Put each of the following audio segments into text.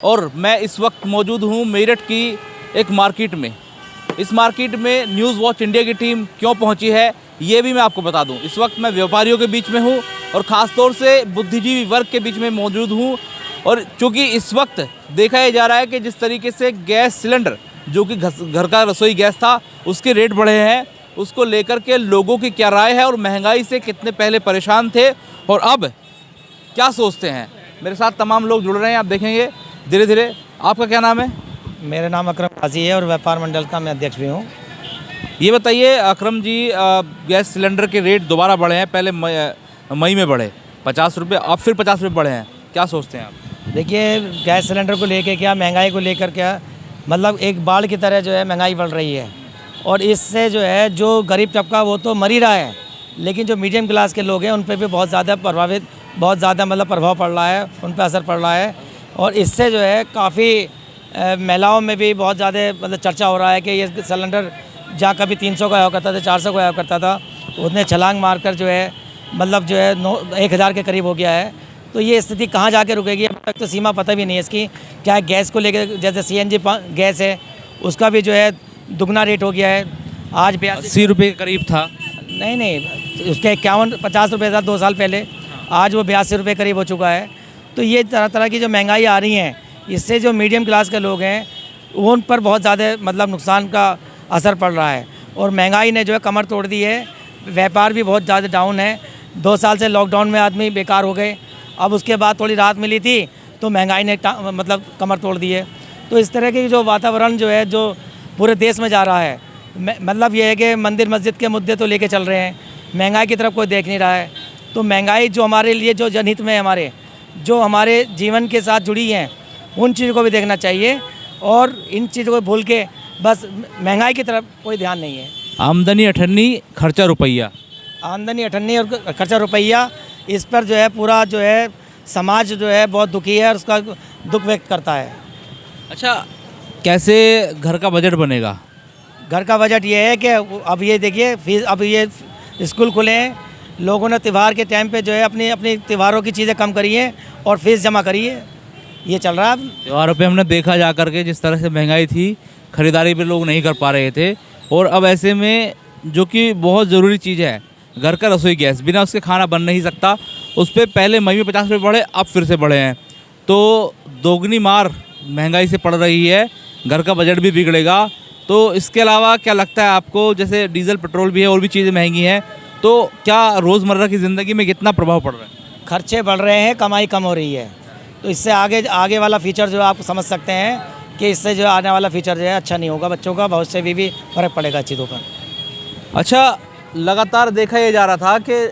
और मैं इस वक्त मौजूद हूँ मेरठ की एक मार्केट में। इस मार्केट में न्यूज़ वॉच इंडिया की टीम क्यों पहुँची है ये भी मैं आपको बता दूँ। इस वक्त मैं व्यापारियों के बीच में हूँ और ख़ास तौर से बुद्धिजीवी वर्ग के बीच में मौजूद हूँ। और चूँकि इस वक्त देखा जा रहा है कि जिस तरीके से गैस सिलेंडर जो कि घर का रसोई गैस था उसके रेट बढ़े हैं, उसको लेकर के लोगों की क्या राय है और महंगाई से कितने पहले परेशान थे और अब क्या सोचते हैं। मेरे साथ तमाम लोग जुड़ रहे हैं, आप देखेंगे धीरे धीरे। आपका क्या नाम है? मेरा नाम अकरम काजी है और व्यापार मंडल का मैं अध्यक्ष भी हूँ। ये बताइए अकरम जी, गैस सिलेंडर के रेट दोबारा बढ़े हैं, पहले मई में बढ़े 50 रुपये, अब फिर 50 रुपये बढ़े हैं, क्या सोचते हैं आप? देखिए, गैस सिलेंडर को लेकर क्या, महंगाई को लेकर क्या, मतलब एक बाढ़ की तरह जो है महंगाई बढ़ रही है। और इससे जो है जो गरीब तबका वो तो मर ही रहा है, लेकिन जो मीडियम क्लास के लोग हैं उन पर भी बहुत ज़्यादा प्रभाव पड़ रहा है, उन पर असर पड़ रहा है। और इससे जो है काफ़ी महिलाओं में भी बहुत ज़्यादा मतलब चर्चा हो रहा है कि ये सिलेंडर जहाँ कभी 300 का हुआ करता था, 400 का हुआ करता था, उसने छलांग मारकर जो है मतलब जो है 1000 के करीब हो गया है। तो ये स्थिति कहाँ जाके रुकेगी अब तक तो सीमा पता भी नहीं है इसकी। क्या गैस को लेकर, जैसे CNG गैस है उसका भी जो है दुगना रेट हो गया है। आज 80 रुपये के करीब था। नहीं, उसके 51-50 रुपये था 2 साल पहले, आज वो 82 रुपये करीब हो चुका है। तो ये तरह तरह की जो महंगाई आ रही हैं, इससे जो मीडियम क्लास के लोग हैं उन पर बहुत ज़्यादा मतलब नुकसान का असर पड़ रहा है। और महंगाई ने जो है कमर तोड़ दी है, व्यापार भी बहुत ज़्यादा डाउन है। 2 साल से लॉकडाउन में आदमी बेकार हो गए, अब उसके बाद थोड़ी राहत मिली थी तो महंगाई ने मतलब कमर तोड़ दी है। तो इस तरह की जो वातावरण जो है जो पूरे देश में जा रहा है, मतलब ये है कि मंदिर मस्जिद के मुद्दे तो लेके चल रहे हैं, महंगाई की तरफ कोई देख नहीं रहा है। तो महंगाई जो हमारे लिए जो जनहित में हमारे जो हमारे जीवन के साथ जुड़ी हैं उन चीज़ों को भी देखना चाहिए और इन चीज़ों को भूल के बस महंगाई की तरफ कोई ध्यान नहीं है। आमदनी अठन्नी खर्चा रुपया। आमदनी अठन्नी और खर्चा रुपया, इस पर जो है पूरा जो है समाज जो है बहुत दुखी है और उसका दुख व्यक्त करता है। अच्छा, कैसे घर का बजट बनेगा? घर का बजट ये है कि अब ये देखिए फीस, अब ये स्कूल खुले हैं, लोगों ने त्यौहार के टाइम पे जो है अपनी अपनी त्योहारों की चीज़ें कम करी है और फीस जमा करी है, ये चल रहा है। अब त्योहारों पे हमने देखा जा कर के जिस तरह से महंगाई थी, खरीदारी पे लोग नहीं कर पा रहे थे। और अब ऐसे में जो कि बहुत ज़रूरी चीज़ है, घर का रसोई गैस, बिना उसके खाना बन नहीं सकता, उस पर पहले मई में 50 रुपये बढ़े, अब फिर से बढ़े हैं। तो दोगुनी मार महंगाई से पड़ रही है, घर का बजट भी बिगड़ेगा। तो इसके अलावा क्या लगता है आपको, जैसे डीजल पेट्रोल भी है और भी चीज़ें महंगी हैं, तो क्या रोज़मर्रा की ज़िंदगी में कितना प्रभाव पड़ रहा है? खर्चे बढ़ रहे हैं, कमाई कम हो रही है। तो इससे आगे वाला फीचर जो आप समझ सकते हैं कि इससे जो आने वाला फीचर जो है अच्छा नहीं होगा, बच्चों का भविष्य भी फ़र्क पड़ेगा चीज़ों पर। अच्छा, लगातार देखा ये जा रहा था कि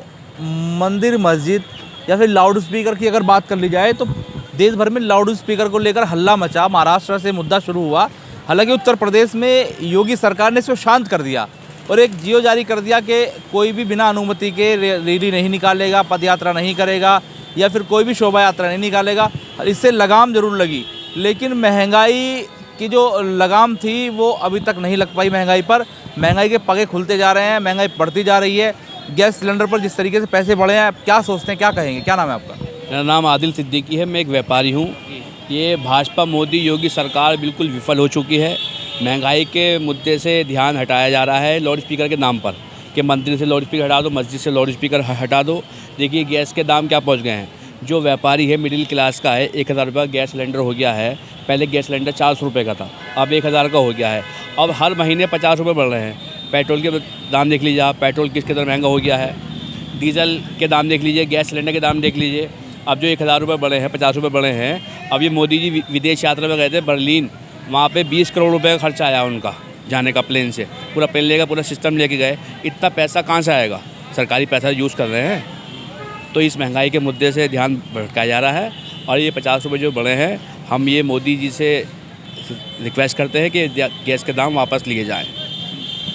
मंदिर मस्जिद या फिर लाउड स्पीकर की अगर बात कर ली जाए तो देश भर में लाउड स्पीकर को लेकर हल्ला मचा। महाराष्ट्र से मुद्दा शुरू हुआ, हालांकि उत्तर प्रदेश में योगी सरकार ने इसको शांत कर दिया और एक जियो जारी कर दिया कि कोई भी बिना अनुमति के रैली नहीं निकालेगा, पद यात्रा नहीं करेगा या फिर कोई भी शोभा यात्रा नहीं निकालेगा। इससे लगाम जरूर लगी, लेकिन महंगाई की जो लगाम थी वो अभी तक नहीं लग पाई महंगाई पर। महंगाई के पगे खुलते जा रहे हैं, महंगाई बढ़ती जा रही है। गैस सिलेंडर पर जिस तरीके से पैसे बढ़े हैं, आप क्या सोचते हैं, क्या कहेंगे? क्या नाम है आपका? मेरा नाम आदिल सिद्दीकी है, मैं एक व्यापारी हूँ। ये भाजपा मोदी योगी सरकार बिल्कुल विफल हो चुकी है। महंगाई के मुद्दे से ध्यान हटाया जा रहा है लाउड स्पीकर के नाम पर कि मंदिर से लाउड स्पीकर हटा दो, मस्जिद से लाउड स्पीकर हटा दो। देखिए गैस के दाम क्या पहुँच गए हैं। जो व्यापारी है मिडिल क्लास का है, 1000 रुपये गैस सिलेंडर हो गया है। पहले गैस सिलेंडर 400 रुपये का था, अब 1000 का हो गया है। अब हर महीने 50 रुपये बढ़ रहे हैं। पेट्रोल के दाम देख लीजिए आप, पेट्रोल किस कदर महंगा हो गया है। डीजल के दाम देख लीजिए, गैस सिलेंडर के दाम देख लीजिए। अब जो 1000 रुपये बढ़े हैं, 50 रुपये बढ़े हैं। अब ये मोदी जी विदेश यात्रा में गए थे बर्लिन, वहाँ पे 20 करोड़ रुपए का खर्चा आया उनका जाने का, प्लेन से पूरा प्लेन लेकर पूरा सिस्टम लेके गए। इतना पैसा कहाँ से आएगा? सरकारी पैसा यूज़ कर रहे हैं। तो इस महंगाई के मुद्दे से ध्यान भटकाया जा रहा है। और ये 50 रुपये जो बढ़े हैं, हम ये मोदी जी से रिक्वेस्ट करते हैं कि गैस के दाम वापस लिए जाएँ।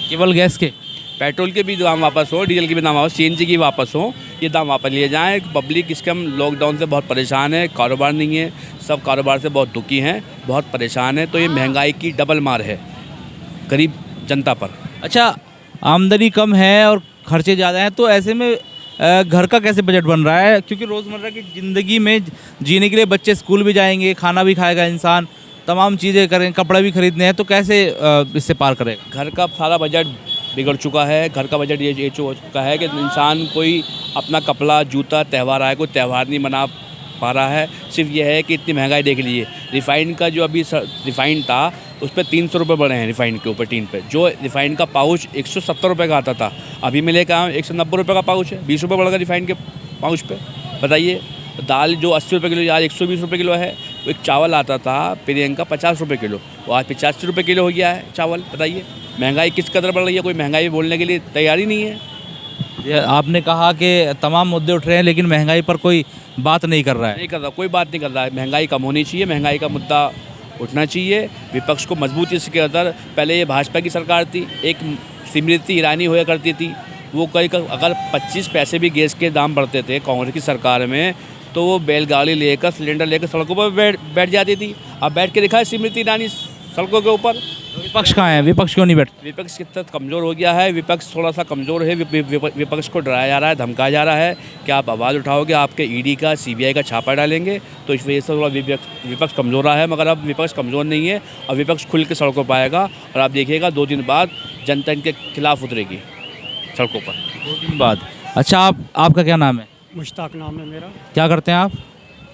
केवल गैस के? पेट्रोल के भी दाम वापस हो, डीजल के भी दाम वापस, CNG की वापस हो, ये दाम वापस लिए जाएँ। पब्लिक इसके हम लॉकडाउन से बहुत परेशान है, कारोबार नहीं है, सब कारोबार से बहुत दुखी हैं, बहुत परेशान है। तो ये महंगाई की डबल मार है गरीब जनता पर। अच्छा, आमदनी कम है और खर्चे ज़्यादा हैं, तो ऐसे में घर का कैसे बजट बन रहा है, क्योंकि रोज़मर्रा की ज़िंदगी में जीने के लिए बच्चे स्कूल भी जाएंगे, खाना भी खाएगा इंसान, तमाम चीज़ें करें, कपड़े भी खरीदने हैं, तो कैसे इससे पार करेगा। घर का सारा बजट बिगड़ चुका है। घर का बजट ये हो चुका है कि इंसान कोई अपना कपड़ा जूता त्यौहार आए, कोई त्यौहार नहीं मना पा रहा है। सिर्फ ये है कि इतनी महंगाई देख लीजिए। रिफ़ाइंड का जो अभी रिफ़ाइंड था उस पर 300 रुपये बढ़े हैं रिफ़ाइंड के ऊपर टीन पे। जो रिफ़ाइंड का पाउच 170 रुपये का आता था, अभी मैं लेकर आया हूँ 190 रुपये का पाउच है। 20 रुपये बढ़ गया रिफ़ाइंड के पाउच पे। बताइए, दाल जो 80 रुपये किलो आज 120 रुपये किलो है। एक चावल आता था प्रियंका 50 रुपये किलो, वो आज 85 रुपये किलो हो गया है चावल। बताइए महंगाई किस कदर बढ़ रही है, कोई महंगाई बोलने के लिए तैयार ही नहीं है। ये आपने कहा कि तमाम मुद्दे उठ रहे हैं लेकिन महंगाई पर कोई बात नहीं कर रहा है। नहीं कर रहा, कोई बात नहीं कर रहा है। महंगाई कम होनी चाहिए, महंगाई का मुद्दा उठना चाहिए। विपक्ष को मजबूती से अंदर, पहले ये भाजपा की सरकार थी, एक स्मृति ईरानी होया करती थी, वो कई अगर 25 पैसे भी गैस के दाम बढ़ते थे कांग्रेस की सरकार में, तो वो बैलगाड़ी लेकर सिलेंडर लेकर सड़कों पर बैठ जाती थी। अब बैठ के दिखा है स्मृति ईरानी सड़कों के ऊपर। विपक्ष कहाँ है, विपक्ष क्यों नहीं बैठ? विपक्ष कितना कमज़ोर हो गया है। विपक्ष थोड़ा सा कमज़ोर है। विपक्ष को डराया जा रहा है, धमकाया जा रहा है कि आप आवाज़ उठाओगे, आपके ईडी का सीबीआई का छापा डालेंगे, तो इस वजह से थोड़ा विपक्ष कमज़ोर रहा है। मगर अब विपक्ष कमज़ोर नहीं है, अब विपक्ष खुल के सड़कों पर आएगा और आप देखिएगा 2 दिन बाद जनता इनके खिलाफ उतरेगी सड़कों पर। 2 दिन बाद। अच्छा, आपका क्या नाम है? मुश्ताक नाम है मेरा। क्या करते हैं आप?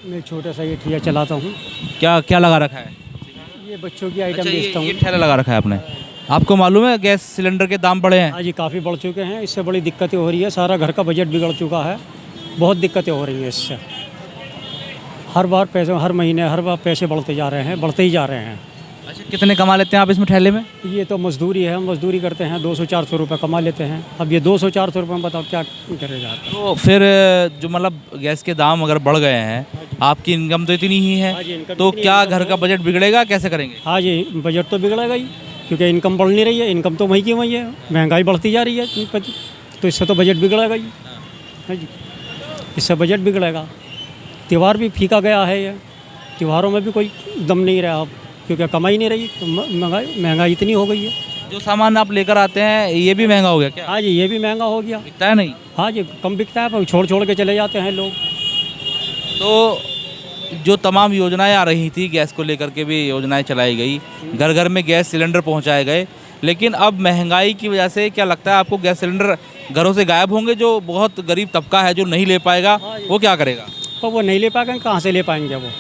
मैं छोटा सा ये ठिया चलाता हूँ। क्या क्या लगा रखा है? ये बच्चों की आइटम अच्छा, बेचता ये हूँ। ठेला लगा रखा है आपने। आपको मालूम है गैस सिलेंडर के दाम बढ़े हैं? हाँ जी, काफ़ी बढ़ चुके हैं। इससे बड़ी दिक्कतें हो रही है। सारा घर का बजट बिगड़ चुका है। बहुत दिक्कतें हो रही हैं इससे। हर महीने हर बार पैसे बढ़ते जा रहे हैं, बढ़ते ही जा रहे हैं। अच्छा, कितने कमा लेते हैं आप इसमें ठेले में? ये तो मजदूरी है, हम मजदूरी करते हैं, 200-400 रुपये कमा लेते हैं। अब ये 200-400 रुपये में बताओ क्या करेगा। तो फिर जो मतलब गैस के दाम अगर बढ़ गए हैं, आपकी इनकम तो इतनी ही हाँ जी, है, इनकम तो इतनी क्या इनकम घर का बजट बिगड़ेगा, कैसे करेंगे? हाँ जी, बजट तो बिगड़ेगा ही, क्योंकि इनकम बढ़ नहीं रही है। इनकम तो वही की वही है, महंगाई बढ़ती जा रही है, तो इससे तो बजट बिगड़ेगा ही। हाँ जी, इससे बजट बिगड़ेगा। त्यौहार भी फीका गया है। ये त्योहारों में भी कोई दम नहीं रहा अब, क्योंकि कमाई नहीं रही, तो महंगाई इतनी हो गई है। जो सामान आप लेकर आते हैं ये भी महंगा हो गया क्या? हाँ जी, ये भी महंगा हो गया। बिकता है नहीं? हाँ जी, कम बिकता है, पर छोड़ के चले जाते हैं लोग। तो जो तमाम योजनाएं आ रही थी, गैस को लेकर के भी योजनाएं चलाई गई, घर घर में गैस सिलेंडर पहुंचाए गए, लेकिन अब महंगाई की वजह से क्या लगता है आपको, गैस सिलेंडर घरों से गायब होंगे? जो बहुत गरीब तबका है जो नहीं ले पाएगा वो क्या करेगा? पर वो नहीं ले पाएंगे, कहाँ से ले पाएंगे वो,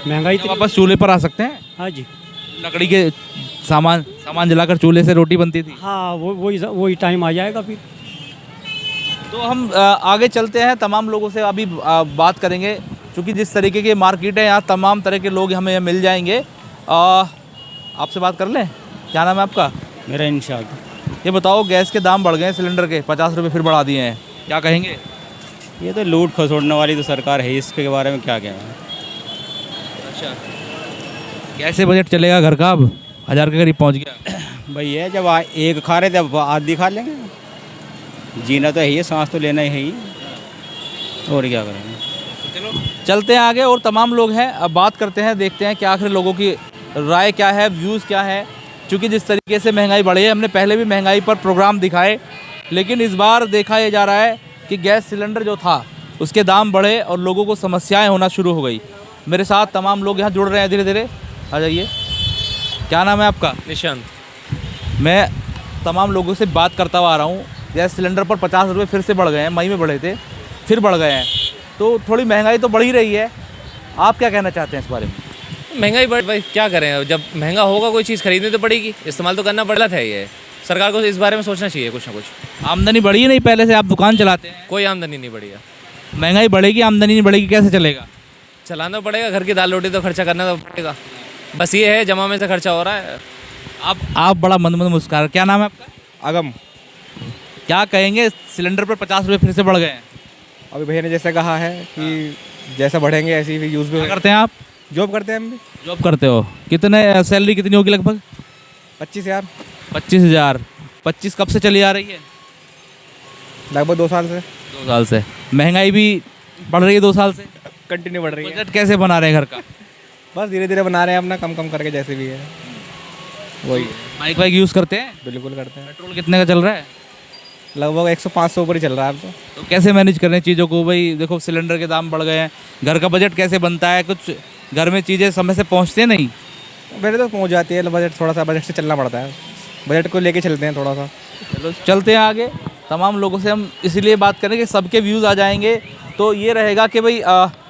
महंगाई क्या वापस चूल्हे पर आ सकते हैं? हाँ जी, लकड़ी के सामान जलाकर चूल्हे से रोटी बनती थी। हाँ, वही टाइम आ जाएगा फिर। तो हम आगे चलते हैं, तमाम लोगों से अभी बात करेंगे, क्योंकि जिस तरीके की मार्केट है यहाँ तमाम तरह के लोग हमें मिल जाएंगे। आपसे बात कर लें, क्या नाम है आपका? मेरा इंशाद। ये बताओ, गैस के दाम बढ़ गए हैं, सिलेंडर के 50 रुपये फिर बढ़ा दिए हैं, क्या कहेंगे? ये तो लूट खसोड़ने वाली तो सरकार है, इसके बारे में क्या कहना है। अच्छा, कैसे बजट चलेगा घर का? अब 1000 के करीब पहुँच गया। भाई ये जब एक खा रहे थे अब आधी खा लेंगे। जीना तो है ही, सांस तो लेना ही है ही, और क्या करेंगे। चलते हैं आगे और तमाम लोग हैं, अब बात करते हैं, देखते हैं कि आखिर लोगों की राय क्या है, व्यूज़ क्या है। क्योंकि जिस तरीके से महंगाई बढ़ी है, हमने पहले भी महंगाई पर प्रोग्राम दिखाए, लेकिन इस बार देखा यह जा रहा है कि गैस सिलेंडर जो था उसके दाम बढ़े और लोगों को समस्याएं होना शुरू हो गई। मेरे साथ तमाम लोग यहाँ जुड़ रहे हैं, धीरे धीरे आ जाइए। क्या नाम है आपका? निशांत। मैं तमाम लोगों से बात करता हुआ आ रहा हूँ, गैस सिलेंडर पर 50 रुपये फिर से बढ़ गए हैं, मई में बढ़े थे, फिर बढ़ गए हैं, तो थोड़ी महंगाई तो बढ़ ही रही है। आप क्या कहना चाहते हैं इस बारे में? महंगाई बढ़, भाई क्या करें, जब महंगा होगा कोई चीज़ खरीदनी तो पड़ेगी, इस्तेमाल तो करना पड़ता है। ये सरकार को इस बारे में सोचना चाहिए कुछ ना कुछ। आमदनी बढ़ी ही नहीं, पहले से आप दुकान चलाते हैं, कोई आमदनी नहीं बढ़ी है। महंगाई बढ़ेगी, आमदनी नहीं बढ़ेगी, कैसे चलेगा? चलाना पड़ेगा, घर की दाल रोटी तो खर्चा करना तो पड़ेगा। बस ये है, जमा में से खर्चा हो रहा है। आप बड़ा मंद मंद मुस्कुरा, क्या नाम है आपका? अगम। क्या कहेंगे, सिलेंडर पर 50 रुपये फिर से बढ़ गए हैं? अभी भैया ने जैसे कहा है कि जैसा बढ़ेंगे ऐसे ही यूज़ भी क्या करते हैं आप? जॉब करते हैं हम भी। जॉब करते हो? कितने सैलरी कितनी होगी लगभग? 25,000 25,000। 25 कब से चली आ रही है? लगभग 2 साल से। 2 साल से। महंगाई भी बढ़ रही है 2 साल से? कंटिन्यू बढ़ रही है। बजट कैसे बना रहे हैं घर का? बस धीरे धीरे बना रहे हैं अपना, कम कम करके जैसे भी है वही। बाइक वाइक यूज़ करते हैं? बिल्कुल करते हैं। पेट्रोल कितने का चल रहा है? लगभग 100-500 ऊपर ही चल रहा है अब तो। तो कैसे मैनेज कर रहे हैं चीज़ों को भाई? देखो सिलेंडर के दाम बढ़ गए हैं, घर का बजट कैसे बनता है? कुछ घर में चीज़ें समय से पहुँचते नहीं? पहले तो पहुँच जाती है, बजट थोड़ा सा बजट से चलना पड़ता है, बजट को लेके चलते हैं थोड़ा सा। चलो चलते हैं आगे। तमाम लोगों से हम इसलिए बात करें कि सबके व्यूज़ आ जाएंगे, तो ये रहेगा कि भाई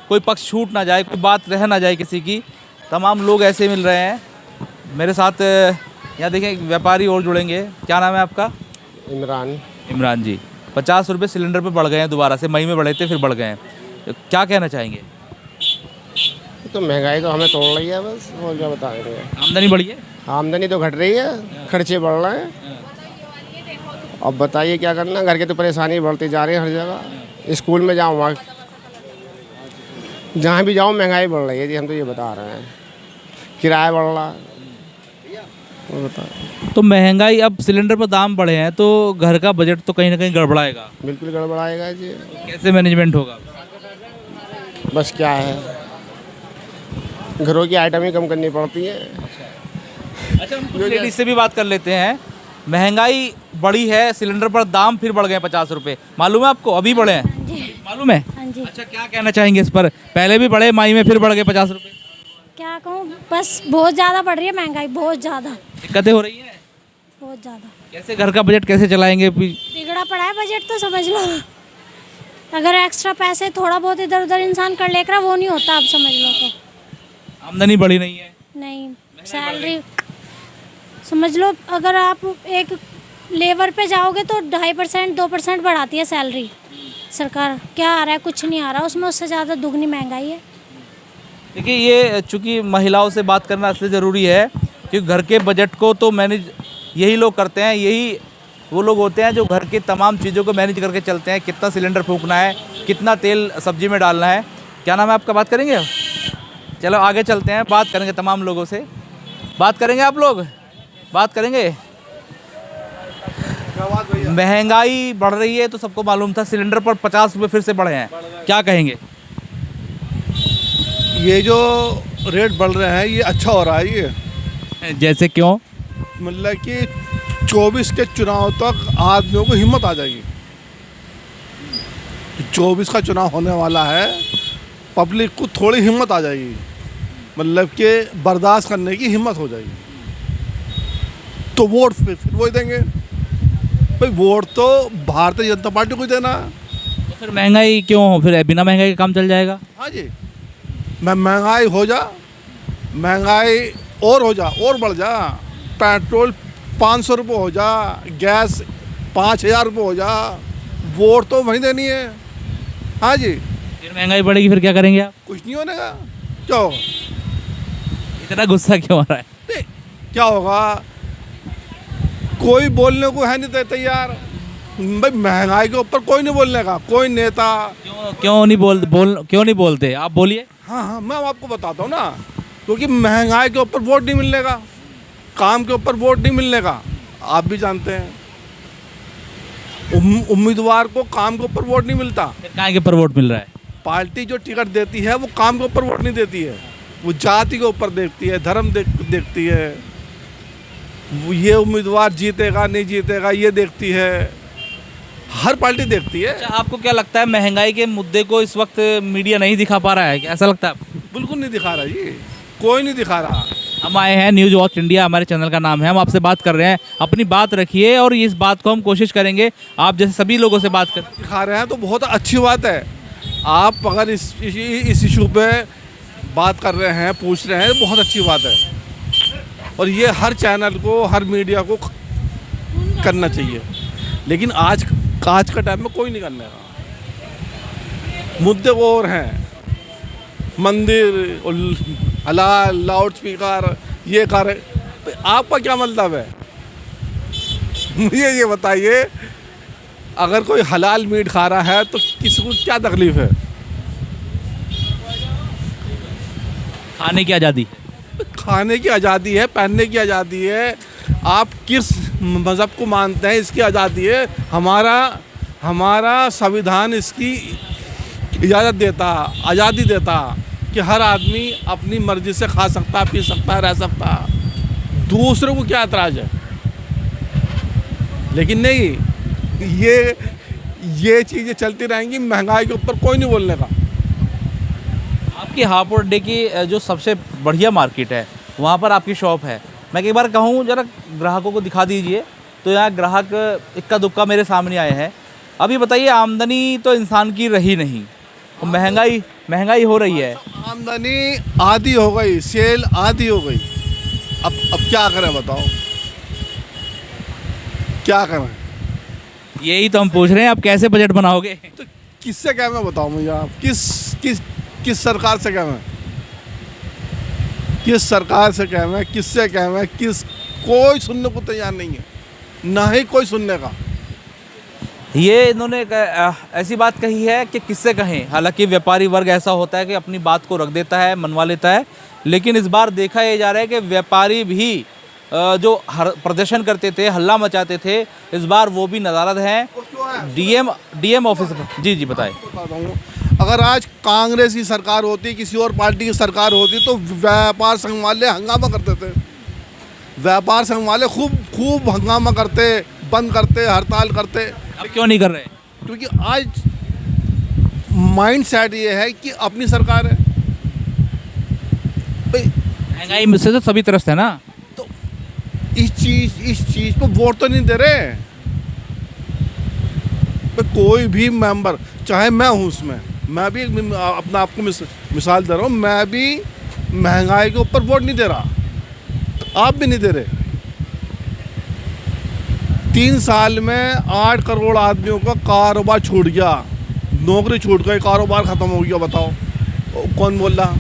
कोई पक्ष छूट ना जाए, कोई बात रह ना जाए किसी की। तमाम लोग ऐसे मिल रहे हैं मेरे साथ। यहाँ देखें एक व्यापारी और जुड़ेंगे। क्या नाम है आपका? इमरान। इमरान जी, 50 रुपये सिलेंडर पे बढ़ गए हैं दोबारा से, मई में बढ़े थे फिर बढ़ गए हैं, तो क्या कहना चाहेंगे? तो महंगाई तो हमें तोड़ रही है बस, और क्या बताएंगे। आमदनी बढ़ी है? आमदनी तो घट रही है, खर्चे बढ़ रहे हैं। अब बताइए क्या करना, घर की तो परेशानी बढ़ती जा रही है हर जगह। स्कूल में जाऊँ, वहाँ जहाँ भी जाऊँ महंगाई बढ़ रही है जी, हम तो ये बता रहे हैं। किराया बढ़ रहा है, वो बताओ। तो महंगाई, अब सिलेंडर पर दाम बढ़े हैं तो घर का बजट तो कहीं ना कहीं गड़बड़ाएगा। बिल्कुल गड़बड़ाएगा जी। कैसे मैनेजमेंट होगा? बस क्या है, घरों की आइटम ही कम करनी पड़ती है। अच्छा, हम कुछ लेडीज से भी बात कर लेते हैं। महंगाई बढ़ी है, सिलेंडर पर दाम फिर बढ़ गए 50 रुपये, मालूम है आपको? अभी बढ़े हैं, मालूम है? हाँ जी। अच्छा, क्या कहना चाहेंगे इस पर? पहले भी बढ़े, मई में फिर बढ़ गए 50 रुपये। क्या कहूँ, बस बहुत ज़्यादा बढ़ रही है महंगाई, बहुत ज़्यादा, दिक्कतें हो रही हैं बहुत ज़्यादा। कैसे घर का बजट कैसे चलाएंगे? बिगड़ा पड़ा है बजट तो समझ लो। अगर एक्स्ट्रा पैसे थोड़ा बहुत इधर उधर इंसान कर लेकर वो नहीं होता, आप समझ लो। तो आमदनी बढ़ी नहीं है, नहीं, सैलरी समझ लो, अगर आप एक लेबर पे जाओगे तो 2.5% 2% बढ़ाती है सैलरी सरकार। क्या आ रहा है? कुछ नहीं आ रहा उसमें, उससे ज़्यादा दुगनी महंगाई है। देखिए ये चूँकि महिलाओं से बात करना इसलिए ज़रूरी है कि घर के बजट को तो मैनेज यही लोग करते हैं, यही वो लोग होते हैं जो घर की तमाम चीज़ों को मैनेज करके चलते हैं। कितना सिलेंडर फूकना है, कितना तेल सब्जी में डालना है। क्या नाम है आपका? बात करेंगे? चलो आगे चलते हैं, बात करेंगे तमाम लोगों से। बात करेंगे, आप लोग बात करेंगे। महंगाई बढ़ रही है तो सबको मालूम था, सिलेंडर पर 50 रुपये फिर से बढ़े हैं, क्या कहेंगे? ये जो रेट बढ़ रहे हैं ये अच्छा हो रहा है। ये जैसे क्यों? मतलब कि 24 के चुनाव तक आदमियों को हिम्मत आ जाएगी। 24 का चुनाव होने वाला है, पब्लिक को थोड़ी हिम्मत आ जाएगी, मतलब कि बर्दाश्त करने की हिम्मत हो जाएगी, तो वोट फिर वही देंगे भाई। वोट तो भारतीय जनता पार्टी को देना है। तो फिर महंगाई क्यों हो? फिर बिना महंगाई का काम चल जाएगा? हाँ जी, महंगाई हो जा, महंगाई और हो जा, और बढ़ जा। पेट्रोल 500 रुपये हो जा, गैस 5000 रुपये हो जा, वोट तो वहीं देनी है। हाँ जी, फिर महंगाई बढ़ेगी, फिर क्या करेंगे आप? कुछ नहीं होने का। क्या होगा? इतना गुस्सा क्यों आ रहा है? नहीं, क्या होगा, कोई बोलने को है नहीं तैयार भाई। महंगाई के ऊपर कोई नहीं बोलने का, कोई नेता। क्यों नहीं बोलते? आप बोलिए। हाँ, मैं आपको बताता हूँ ना, क्योंकि महंगाई के ऊपर वोट नहीं मिलने का, काम के ऊपर वोट नहीं मिलने का, आप भी जानते हैं। उम्मीदवार को काम के ऊपर वोट नहीं मिलता। फिर कहाँ के ऊपर वोट मिल रहा है? पार्टी जो टिकट देती है वो काम के ऊपर वोट नहीं देती है, वो जाति के ऊपर देखती है, धर्म देखती है। ये उम्मीदवार जीतेगा नहीं जीतेगा ये देखती है, हर पार्टी देखती है। अच्छा, आपको क्या लगता है महंगाई के मुद्दे को इस वक्त मीडिया नहीं दिखा पा रहा है? ऐसा लगता है आपको? बिल्कुल नहीं दिखा रहा जी, कोई नहीं दिखा रहा। हम आए हैं न्यूज़ वॉच इंडिया, हमारे चैनल का नाम है, हम आपसे बात कर रहे हैं। अपनी बात रखिए और इस बात को हम कोशिश करेंगे आप जैसे सभी लोगों से बात कर दिखा रहे हैं तो बहुत अच्छी बात है। आप अगर इस इशू पे बात कर रहे हैं, पूछ रहे हैं, बहुत अच्छी बात है। और ये हर चैनल को, हर मीडिया को करना चाहिए, लेकिन आज का टाइम में कोई नहीं करने का। मुद्दे और हैं, मंदिर, हलाल, लाउड स्पीकर, ये कर, आपका क्या मतलब है? मुझे ये बताइए, अगर कोई हलाल मीट खा रहा है तो किसी को क्या तकलीफ है? खाने की आज़ादी, खाने की आज़ादी है, पहनने की आज़ादी है, आप किस मज़हब को मानते हैं इसकी आज़ादी है। हमारा संविधान इसकी इजाज़त देता, आज़ादी देता कि हर आदमी अपनी मर्ज़ी से खा सकता, पी सकता, रह सकता, दूसरों को क्या एतराज़ है? लेकिन नहीं, ये चीज़ें चलती रहेंगी, महंगाई के ऊपर कोई नहीं बोलने का। आपकी हापुड़ अड्डे की जो सबसे बढ़िया मार्केट है वहाँ पर आपकी शॉप है। मैं एक बार कहूँ जरा ग्राहकों को दिखा दीजिए, तो यहाँ ग्राहक इक्का दुक्का मेरे सामने आए हैं। अभी बताइए, आमदनी तो इंसान की रही नहीं, तो महंगाई हो रही है। आमदनी आधी हो गई, सेल आधी हो गई। अब क्या करें बताओ, क्या करें? यही तो हम पूछ रहे हैं, आप कैसे बजट बनाओगे? तो किससे क्या मैं बताऊँ मुझे, आप किस सरकार से क्या मैं, किस सरकार से क्या मैं, किससे क्या मैं, कोई सुनने को तैयार नहीं है, ना ही कोई सुनने का। ये इन्होंने ऐसी बात कही है कि किससे कहें। हालांकि व्यापारी वर्ग ऐसा होता है कि अपनी बात को रख देता है, मनवा लेता है, लेकिन इस बार देखा ये जा रहा है कि व्यापारी भी जो प्रदर्शन करते थे, हल्ला मचाते थे, इस बार वो भी नदारद हैं। डीएम ऑफिस पर। जी बताएं। अगर आज कांग्रेस की सरकार होती, किसी और पार्टी की सरकार होती, तो व्यापार संघ वाले हंगामा करते थे। व्यापार संघ वाले खूब हंगामा करते, बंद करते, हड़ताल करते। अब क्यों नहीं कर रहे? क्योंकि आज माइंड सेट ये है कि अपनी सरकार है। महंगाई में से तो सभी तरफ है ना, तो इस चीज़ पे वोट तो नहीं दे रहे। कोई भी मेंबर, चाहे मैं हूँ उसमें, मैं भी अपना आपको मिसाल दे रहा हूँ, मैं भी महंगाई के ऊपर वोट नहीं दे रहा, आप भी नहीं दे रहे। 3 साल में 8 करोड़ आदमियों का कारोबार छूट गया, नौकरी छूट गई, कारोबार ख़त्म हो गया। बताओ कौन बोल रहा?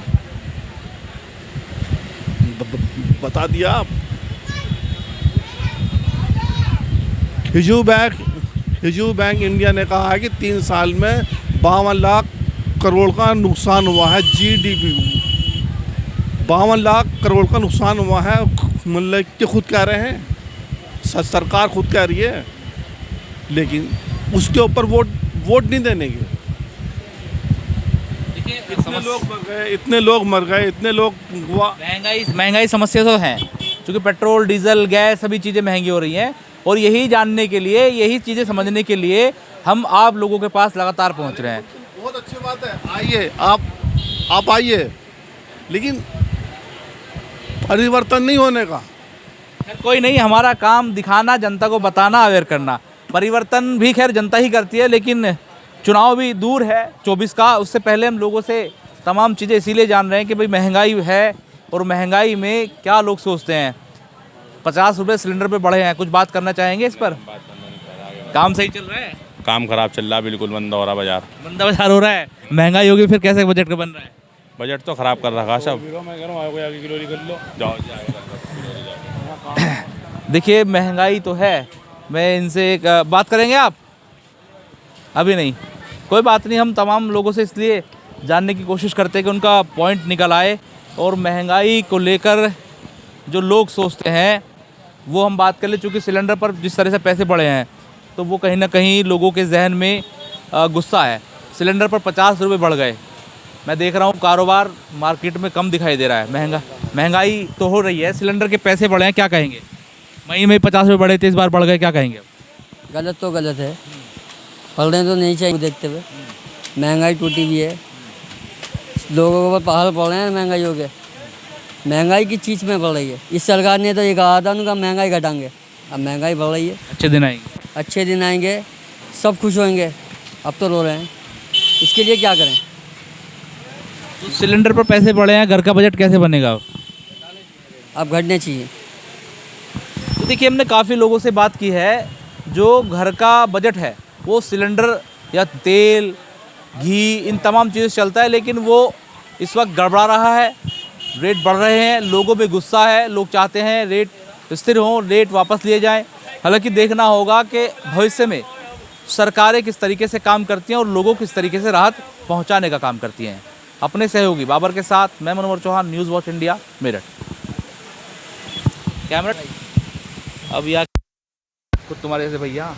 बता दिया आप। रिजर्व बैंक इंडिया ने कहा है कि 3 साल में 52 लाख करोड़ का नुकसान हुआ है। GDP 52 लाख करोड़ का नुकसान हुआ है, मतलब कि खुद कह रहे हैं, सरकार खुद कह रही है, लेकिन उसके ऊपर वोट नहीं देने के। इतने लोग मर गए, इतने लोग महंगाई समस्या तो है, क्योंकि पेट्रोल, डीजल, गैस सभी चीज़ें महंगी हो रही हैं। और यही जानने के लिए, यही चीज़ें समझने के लिए हम आप लोगों के पास लगातार पहुंच रहे हैं। बहुत अच्छी बात है, आइए आप आइए, लेकिन परिवर्तन नहीं होने का। कोई नहीं, हमारा काम दिखाना, जनता को बताना, अवेयर करना। परिवर्तन भी खैर जनता ही करती है, लेकिन चुनाव भी दूर है 24 का। उससे पहले हम लोगों से तमाम चीज़ें इसीलिए जान रहे हैं कि भाई महंगाई है, और महंगाई में क्या लोग सोचते हैं। 50 रुपये सिलेंडर पे बढ़े हैं, कुछ बात करना चाहेंगे इस पर? काम सही चल रहा है? काम खराब चल रहा है, बिल्कुल मंदा हो रहा बाजार। मंदा बाजार हो रहा है, महंगाई होगी, फिर कैसे बजट का बन रहा है? बजट तो खराब कर रखा सब। देखिए महंगाई तो है। मैं इनसे एक बात करेंगे आप? अभी नहीं, कोई बात नहीं। हम तमाम लोगों से इसलिए जानने की कोशिश करते हैं कि उनका पॉइंट निकल आए, और महंगाई को लेकर जो लोग सोचते हैं वो हम बात कर ले। चूँकि सिलेंडर पर जिस तरह से पैसे बढ़े हैं, तो वो कहीं ना कहीं लोगों के जहन में गुस्सा है। सिलेंडर पर 50 रुपये बढ़ गए। मैं देख रहा हूँ कारोबार मार्केट में कम दिखाई दे रहा है। महंगाई तो हो रही है, सिलेंडर के पैसे बढ़े हैं, क्या कहेंगे? महीने में 50 रुपये बढ़े थे, इस बार बढ़ गए, क्या कहेंगे? गलत तो गलत है, बढ़ने तो नहीं चाहिए। देखते हुए महंगाई टूटी हुई है, लोगों के ऊपर पहाड़ पड़ रहे हैं महंगाई हो गए। महंगाई की चीज़ में बढ़ रही है। इस सरकार ने तो ये कहा था उनका महंगाई घटाएंगे, अब महंगाई बढ़ रही है। अच्छे दिन आएंगे, अच्छे दिन आएंगे, सब खुश होंगे। अब तो रो रहे हैं, इसके लिए क्या करें? तो सिलेंडर पर पैसे बढ़े हैं, घर का बजट कैसे बनेगा? अब घटने चाहिए। तो देखिए, हमने काफ़ी लोगों से बात की है, जो घर का बजट है वो सिलेंडर या तेल, घी, इन तमाम चीज़ों से चलता है, लेकिन वो इस वक्त गड़बड़ा रहा है। रेट बढ़ रहे हैं, लोगों में गुस्सा है, लोग चाहते हैं रेट स्थिर हों, रेट वापस लिए जाएं। हालांकि देखना होगा कि भविष्य में सरकारें किस तरीके से काम करती हैं और लोगों किस तरीके से राहत पहुंचाने का काम करती हैं। अपने सहयोगी बाबर के साथ मैं Manohar Chauhan, news watch India, Meerut. Camera अब यार खुद तुम्हारे से भैया